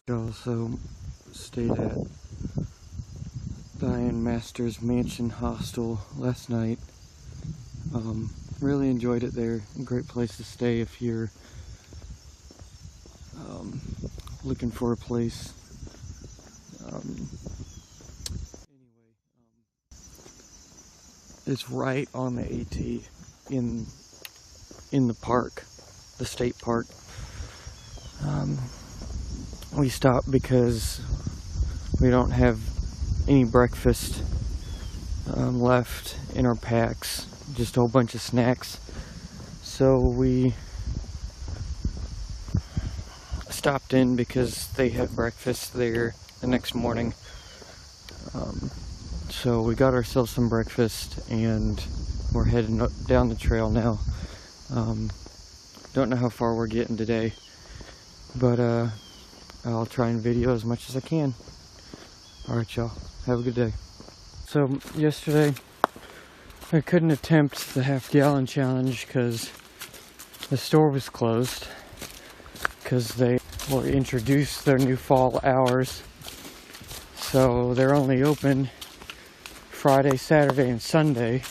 I also stayed at the Ironmasters mansion hostel last night. Really enjoyed it there. A great place to stay if you're looking for a place. It's right on the AT in the park, the state park. We stopped because we don't have any breakfast left in our packs, just a whole bunch of snacks. So we stopped in because they had breakfast there the next morning. So we got ourselves some breakfast and we're heading down the trail now. Don't know how far we're getting today, but I'll try and video as much as I can. Alright y'all, have a good day. So yesterday I couldn't attempt the half-gallon challenge because the store was closed because they will introduce their new fall hours. So they're only open Friday, Saturday, and Sunday,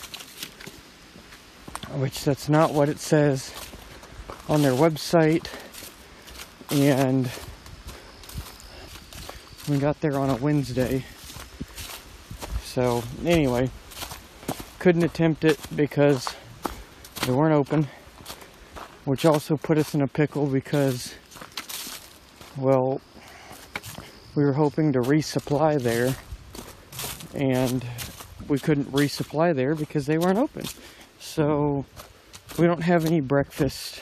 which that's not what it says on their website. And we got there on a Wednesday. So anyway, couldn't attempt it because they weren't open, which also put us in a pickle because, well, we were hoping to resupply there and we couldn't resupply there because they weren't open. So we don't have any breakfast.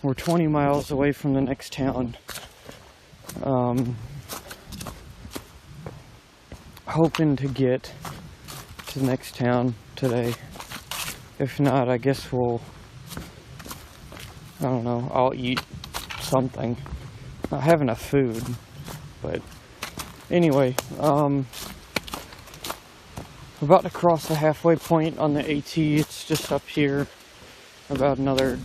We're 20 miles away from the next town. Hoping to get to the next town today. If not, I guess I don't know, I'll eat something. I have enough food, but anyway, about to cross the halfway point on the AT. It's just up here, about another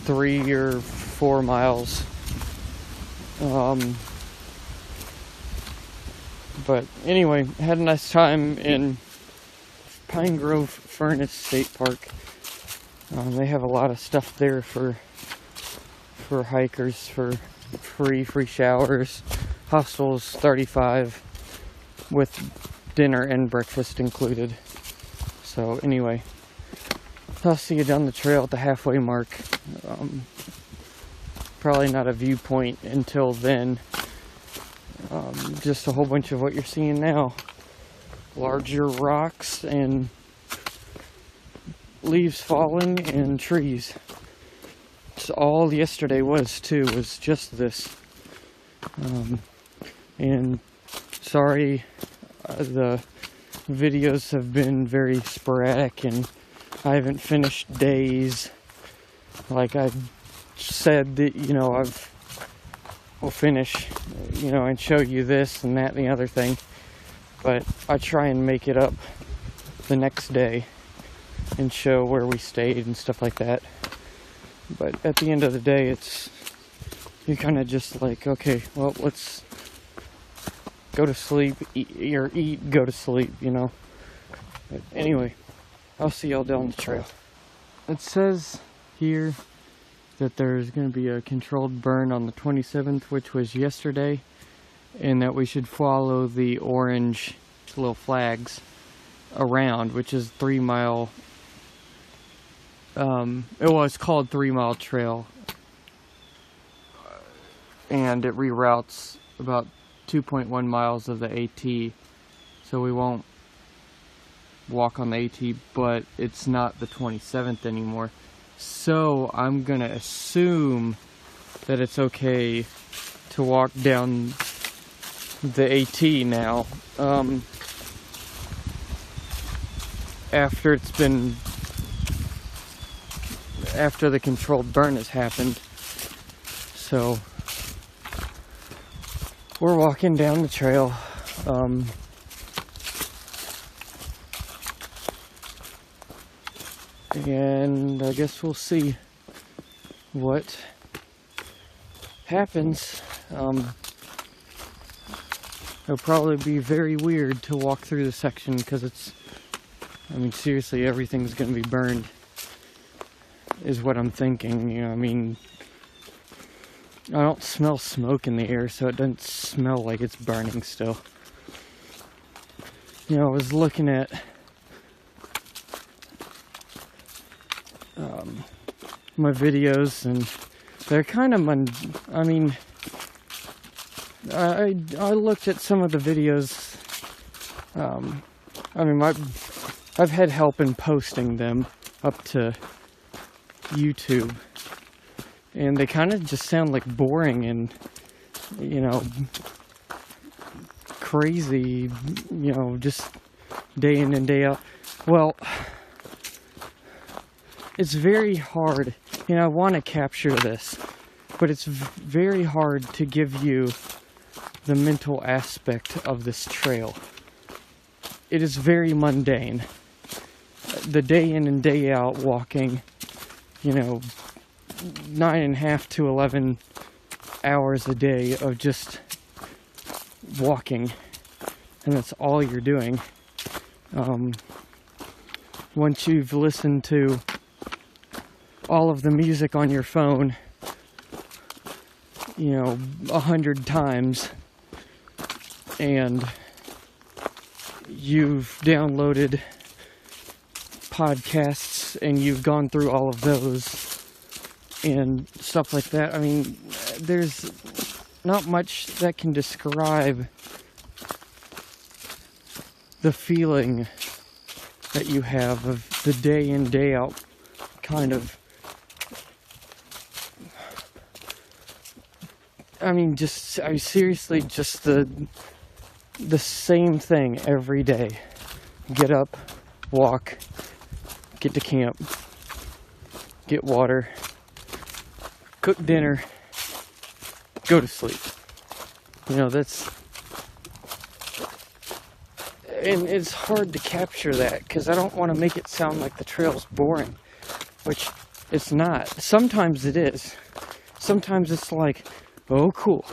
3 or 4 miles. But anyway, had a nice time in Pine Grove Furnace State Park. They have a lot of stuff there for hikers, for free showers. Hostel's $35 with dinner and breakfast included. So anyway, I'll see you down the trail at the halfway mark. Probably not a viewpoint until then. Just a whole bunch of what you're seeing now. Larger rocks and leaves falling and trees. It's all yesterday was too, was just this. And sorry, the videos have been very sporadic and I haven't finished days. Like I said that, you know, we'll finish, you know, and show you this and that and the other thing. But I try and make it up the next day and show where we stayed and stuff like that. But at the end of the day, you're kind of just like, okay, well, let's go to sleep, eat, go to sleep, you know. But anyway, I'll see y'all down the trail. It says here that there's going to be a controlled burn on the 27th, which was yesterday, and that we should follow the orange little flags around, which is 3 mile, it's called 3 Mile Trail, and it reroutes about 2.1 miles of the AT, so we won't walk on the AT, but it's not the 27th anymore. So I'm gonna assume that it's okay to walk down the AT now, after the controlled burn has happened. So we're walking down the trail. And I guess we'll see what happens, it'll probably be very weird to walk through the section because I mean, seriously, everything's going to be burned, is what I'm thinking. You know, I mean, I don't smell smoke in the air, so it doesn't smell like it's burning still. You know, I was looking at my videos, and they're kind of, I mean, I looked at some of the videos. I mean, I've had help in posting them up to YouTube, and they kind of just sound like boring and, you know, crazy, you know, just day in and day out. Well, it's very hard, you know, I want to capture this, but it's very hard to give you the mental aspect of this trail. It is very mundane. The day in and day out walking, you know, 9.5 to 11 hours a day of just walking, and that's all you're doing. Once you've listened to all of the music on your phone, you know, 100 times, and you've downloaded podcasts and you've gone through all of those and stuff like that, I mean, there's not much that can describe the feeling that you have of the day in, day out kind of, I mean, seriously, just the same thing every day. Get up, walk, get to camp, get water, cook dinner, go to sleep. You know, and it's hard to capture that because I don't want to make it sound like the trail's boring, which it's not. Sometimes it is. Sometimes it's like, oh, cool,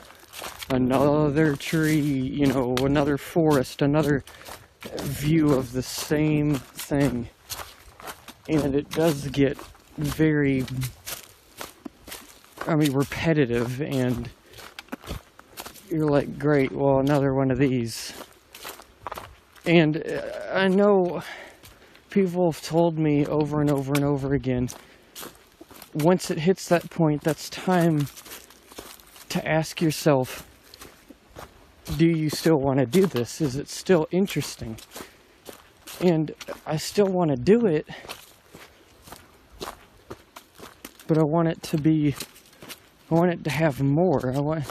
another tree, you know, another forest, another view of the same thing. And it does get very, I mean, repetitive, and you're like, great, well, another one of these. And I know people have told me over and over and over again, once it hits that point, that's time to ask yourself, do you still want to do this? Is it still interesting? And I still want to do it, but I want it to have more.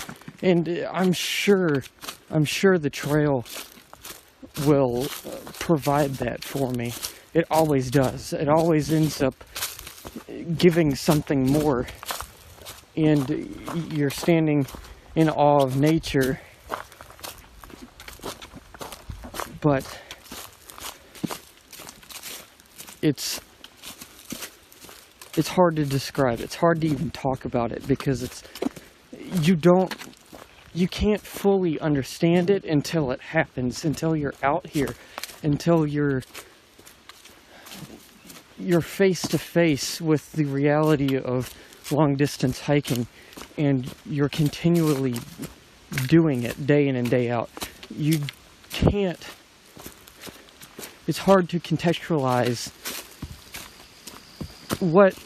And I'm sure the trail will provide that for me. It always does. It always ends up giving something more. And you're standing in awe of nature, but it's hard to describe. It's hard to even talk about it because you can't fully understand it until it happens, until you're out here, until you're face to face with the reality of long distance hiking, and you're continually doing it day in and day out. You can't, it's hard to contextualize what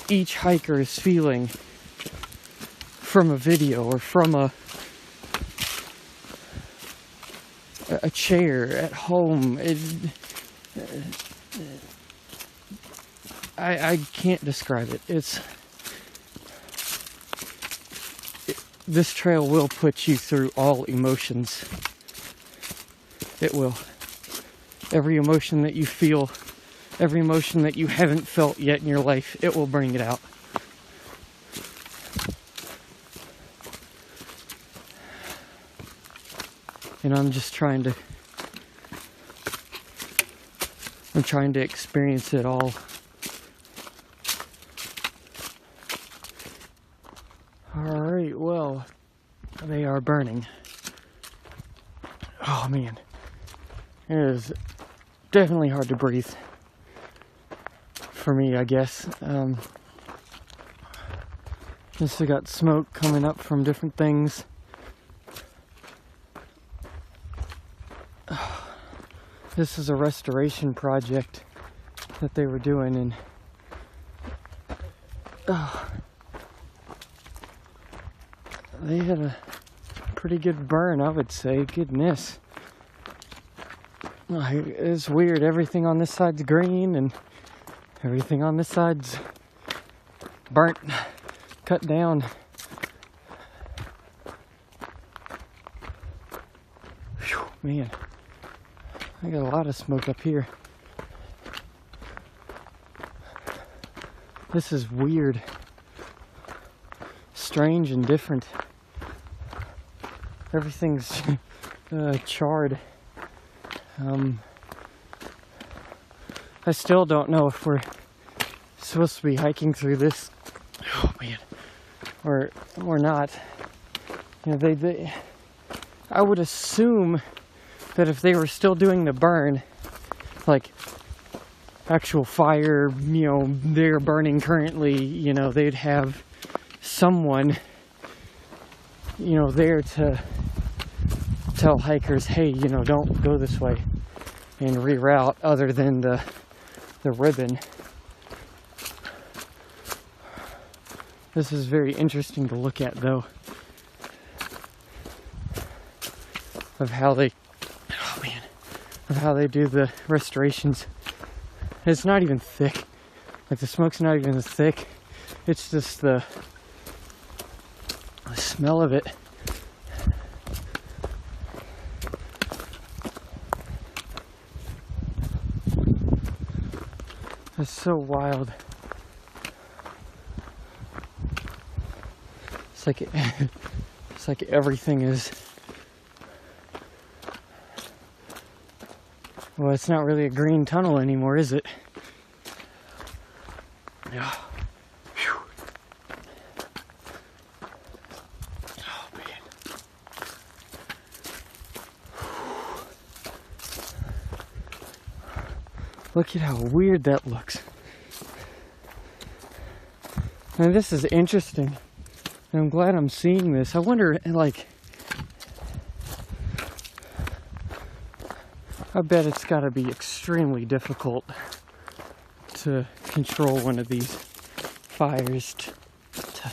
each hiker is feeling from a video or from a chair at home. I can't describe it. This trail will put you through all emotions. It will. Every emotion that you feel, every emotion that you haven't felt yet in your life, it will bring it out. And I'm trying to experience it all. Alright, well, are burning. Oh man, it is definitely hard to breathe. For me, I guess. This has got smoke coming up from different things. This is a restoration project that they were doing, and they had a pretty good burn, I would say. Goodness. It's weird. Everything on this side's green, and everything on this side's burnt, cut down. Whew, man, I got a lot of smoke up here. This is weird, strange, and different. Everything's charred. I still don't know if we're supposed to be hiking through this, oh man, or not. You know, I would assume that if they were still doing the burn, like actual fire, you know, they're burning currently, you know, they'd have someone, you know, there to tell hikers, hey, you know, don't go this way, and reroute, other than the ribbon. This is very interesting to look at, though, of how they, oh man, of how they do the restorations. It's not even thick. Like, the smoke's not even thick. It's just the smell of it. It's so wild. It's like everything is, well, it's not really a green tunnel anymore, is it? Yeah. Whew. Oh man. Look at how weird that looks. And this is interesting. And I'm glad I'm seeing this. I wonder, like, I bet it's got to be extremely difficult to control one of these fires, to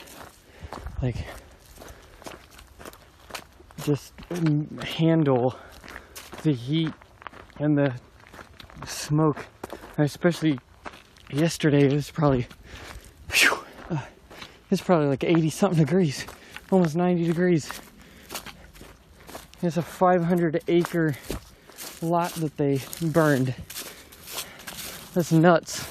like, just handle the heat and the smoke. And especially yesterday, it was probably, it's probably like 80 something degrees, almost 90 degrees. It's a 500-acre lot that they burned. That's nuts.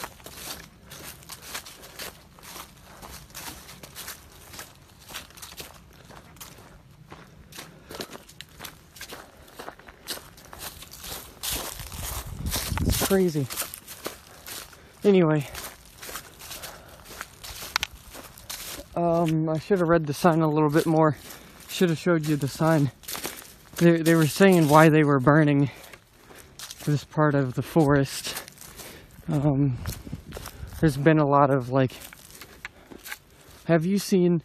It's crazy. Anyway, I should have read the sign a little bit more. Should have showed you the sign. They were saying why they were burning this part of the forest. There's been a lot of, like, have you seen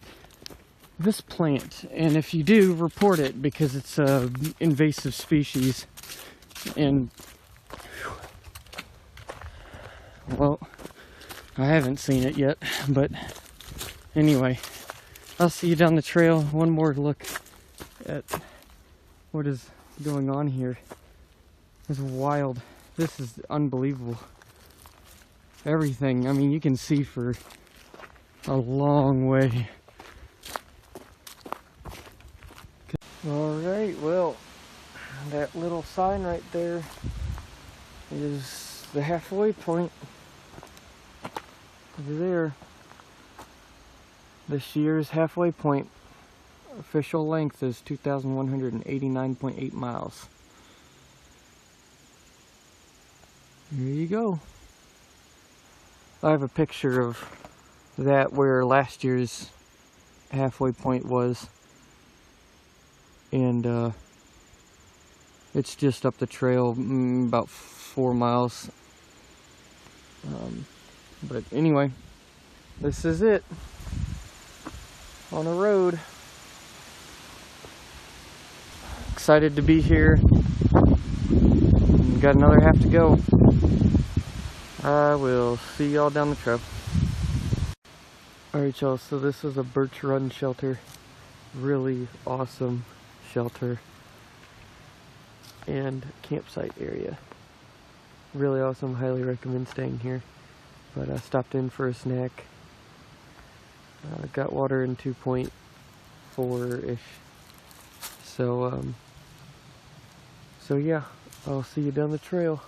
this plant? And if you do, report it, because it's a invasive species. And, well, I haven't seen it yet, but anyway, I'll see you down the trail. One more look at what is going on here. It's wild. This is unbelievable. Everything, I mean, you can see for a long way. Alright, well, that little sign right there is the halfway point. Over there. This year's halfway point. Official length is 2,189.8 miles. There you go. I have a picture of that where last year's halfway point was. and it's just up the trail, about 4 miles. But anyway, this is it on the road. Excited to be here. Got another half to go. I will see y'all down the trail. Alright y'all, so this is a Birch Run shelter. Really awesome shelter and campsite area. Really awesome, highly recommend staying here. But I stopped in for a snack. Got water in 2.4-ish. So yeah, I'll see you down the trail.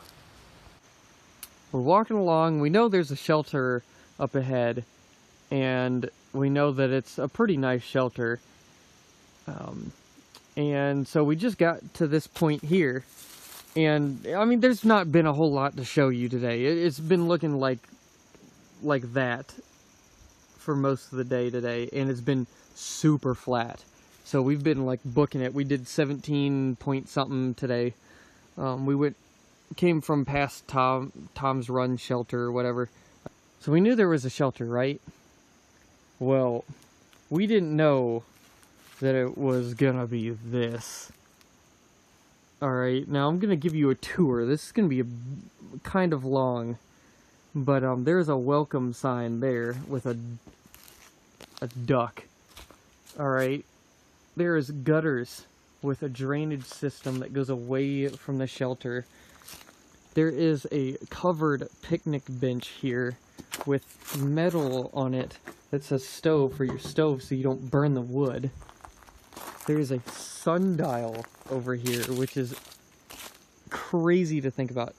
We're walking along. We know there's a shelter up ahead, and we know that it's a pretty nice shelter. And so we just got to this point here, and I mean, there's not been a whole lot to show you today. It's been looking like that for most of the day today, and it's been super flat. So we've been like booking it. We did 17 point something today. We came from past Tom's Run shelter or whatever. So we knew there was a shelter, right? Well, we didn't know that it was gonna be this. Alright, now I'm gonna give you a tour. This is gonna be kind of long, but there's a welcome sign there with a duck. Alright, there's gutters with a drainage system that goes away from the shelter. There is a covered picnic bench here with metal on it that's a stove for your stove so you don't burn the wood. There's a sundial over here, which is crazy to think about.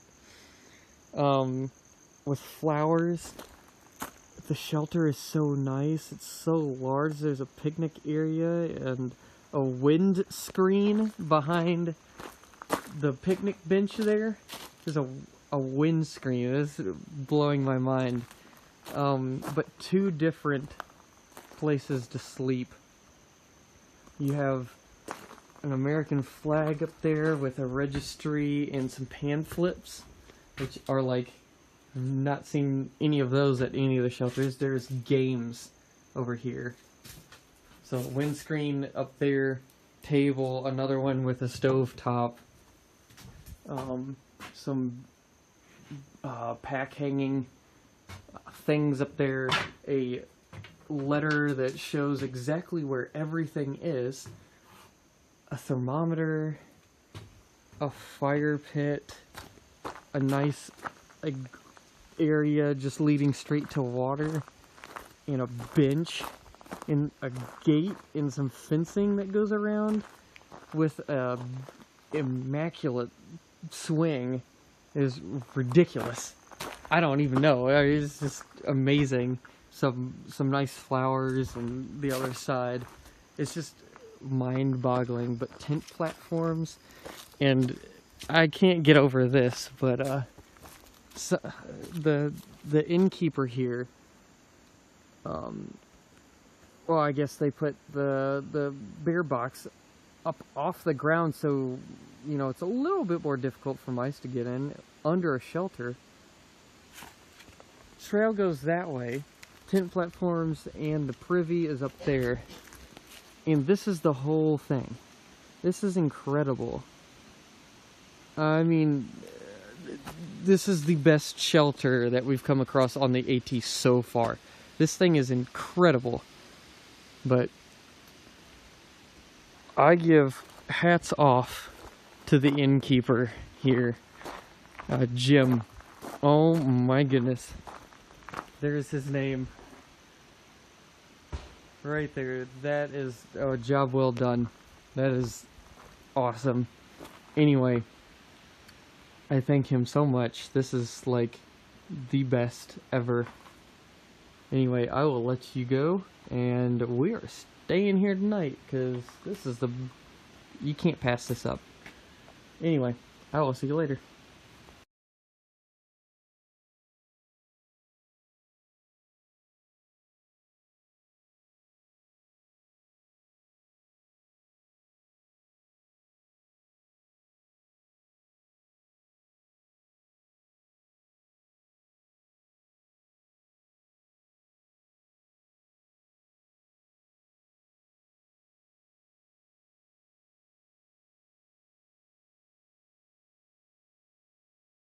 With flowers. The shelter is so nice. It's so large. There's a picnic area and a wind screen behind the picnic bench there. There's a wind screen. This is blowing my mind. But 2 different places to sleep. You have an American flag up there with a registry and some pan flips, which are like, I've not seen any of those at any of the shelters. There's games over here. So windscreen up there, table, another one with a stove top, some pack hanging things up there, a letter that shows exactly where everything is, a thermometer, a fire pit, a nice area just leading straight to water, and a bench, and a gate, and some fencing that goes around with a immaculate swing. Is ridiculous. I don't even know. It's just amazing. Some nice flowers on the other side. It's just mind-boggling. But tent platforms, and I can't get over this. But so the innkeeper here. Well, I guess they put the bear box up off the ground, so you know it's a little bit more difficult for mice to get in under a shelter. Trail goes that way. Tent platforms and the privy is up there. And this is the whole thing. This is incredible. I mean, this is the best shelter that we've come across on the AT so far. This thing is incredible. But I give hats off to the innkeeper here. Jim. Oh my goodness. There's his name. Right there. That is a job well done. That is awesome. Anyway, I thank him so much. This is like the best ever. Anyway, I will let you go, and we are staying here tonight because this is you can't pass this up. Anyway, I will see you later.